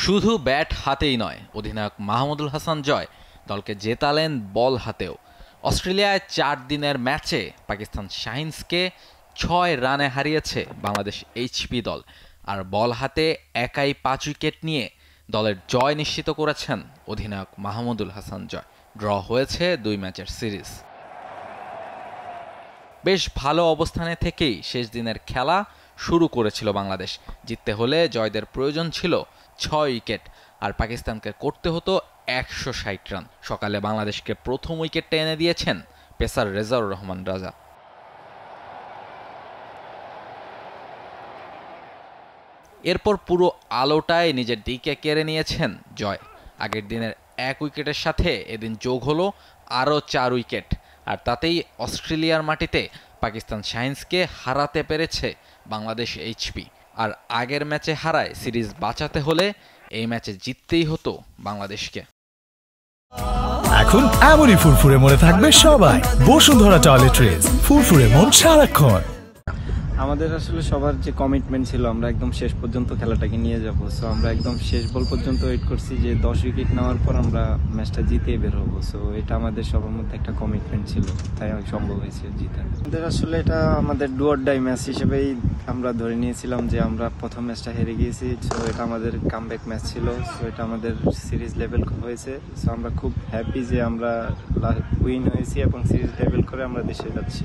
শুধু ব্যাট হাতেই নয়, অধিনায়ক মাহমুদুল হাসান জয় দলকে জেতালেন বল হাতেও। অস্ট্রেলিয়ায় 4 দিনের ম্যাচে পাকিস্তান শাহিনসকে 6 রানে হারিয়েছে বাংলাদেশ এইচপি দল। আর বল হাতে একাই 5 উইকেট নিয়ে দলের জয় নিশ্চিত করেছেন অধিনায়ক মাহমুদুল হাসান জয়। ড্র হয়েছে 2 ম্যাচের সিরিজ। বেশ ভালো অবস্থানে থেকেই শেষ দিনের খেলা শুরু করেছিল বাংলাদেশ। জিততে হলে জয়দের প্রয়োজন ছিল 6 উইকেট, আর পাকিস্তানকে করতে হতো 160 রান। সকালে বাংলাদেশকে প্রথম উইকেটটা এনে দিয়েছেন পেসার রেজাউর রহমান রাজা। এরপর পুরো আলোটাই নিজের দিকে কেড়ে নিয়েছেন জয়। আগের দিনের 1 উইকেটের সাথে এদিন যোগ হলো আরও 4 উইকেট, আর তাতেই অস্ট্রেলিয়ার মাটিতে পাকিস্তান শাহিনসকে হারাতে পেরেছে বাংলাদেশ এইচপি। আর আগের ম্যাচে হারায় সিরিজ বাঁচাতে হলে এই ম্যাচে জিততেই হতো বাংলাদেশকে। এখন এমনই ফুরফুরে মনে থাকবে সবাই। বসুন্ধরা টয়লেট্রিজ, ফুরফুরে মন সারাক্ষণ। আমাদের আসলে সবার যে কমিটমেন্ট ছিল আমরা একদম শেষ পর্যন্ত খেলাটাকে নিয়ে যাব। সো আমরা একদম শেষ বল পর্যন্ত ওয়েট করছি যে 10 উইকেট নেওয়ার পর আমরা ম্যাচটা জিতেই বের হবো। সো এটা আমাদের সবার মধ্যে একটা কমিটমেন্ট ছিল, তাই সম্ভব হয়েছে জিতা। আমাদের আসলে এটা আমাদের ডু অর ডাই ম্যাচ হিসেবেই আমরা ধরে নিয়েছিলাম যে আমরা প্রথম ম্যাচটা হেরে গিয়েছি। সো এটা আমাদের কামব্যাক ম্যাচ ছিল। সো এটা আমাদের সিরিজ লেভেল হয়েছে। সো আমরা খুব হ্যাপি যে আমরা উইন হয়েছি এবং সিরিজ লেভেল করে আমরা দেশে যাচ্ছি।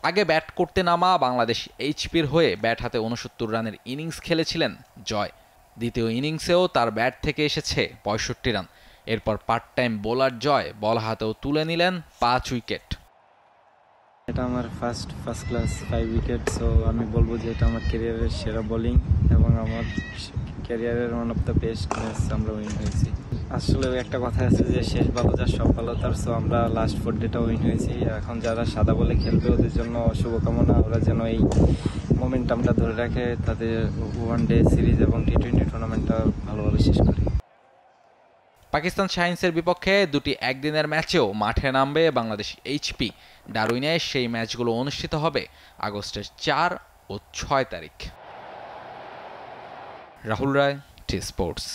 আগে ব্যাট করতে নামা বাংলাদেশ এইচপির হয়ে ব্যাট হাতে 69 রানের ইনিংস খেলেছিলেন জয়। দ্বিতীয় ইনিংসেও তার ব্যাট থেকে এসেছে 65 রান। এরপর পার্ট টাইম বোলার জয় বল হাতেও তুলে নিলেন 5 উইকেট। এটা আমার ফার্স্ট ক্লাস 5 উইকেট। সো আমি বলবো যে এটা আমার ক্যারিয়ারের সেরা বোলিং এবং আমার ক্যারিয়ারের one of the best match আমরা উইন হয়েছি। আসলে একটা কথা আছে যে শেষ ভালো যার সব ভালো তার। সো আমরা লাস্ট 4 ডেটা উইন হয়েছি। এখন যারা সাদা বলে খেলবে ওদের জন্য শুভকামনা। ওরা যেন এই মোমেন্টামটা ধরে রাখে, তাদের ওয়ান ডে সিরিজ এবং টি20 টুর্নামেন্টটা ভালোভাবে শেষ করে। পাকিস্তান শাহিনসের বিপক্ষে 2টি একদিনের ম্যাচেও মাঠে নামবে বাংলাদেশ এইচপি। ডারউইনে সেই ম্যাচগুলো অনুষ্ঠিত হবে আগস্টের 4 ও 6 তারিখ। রাহুল রায়, T Sports.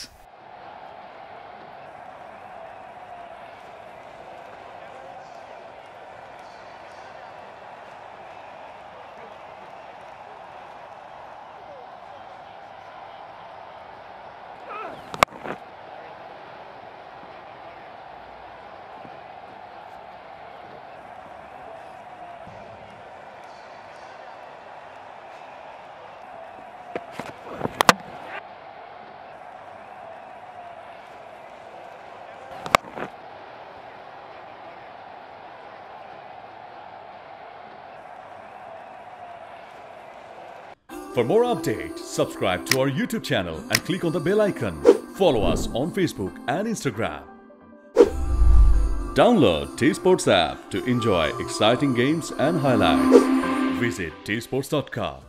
For more updates, subscribe to our YouTube channel and click on the bell icon. Follow us on Facebook and Instagram. Download T Sports app to enjoy exciting games and highlights. Visit tsports.com.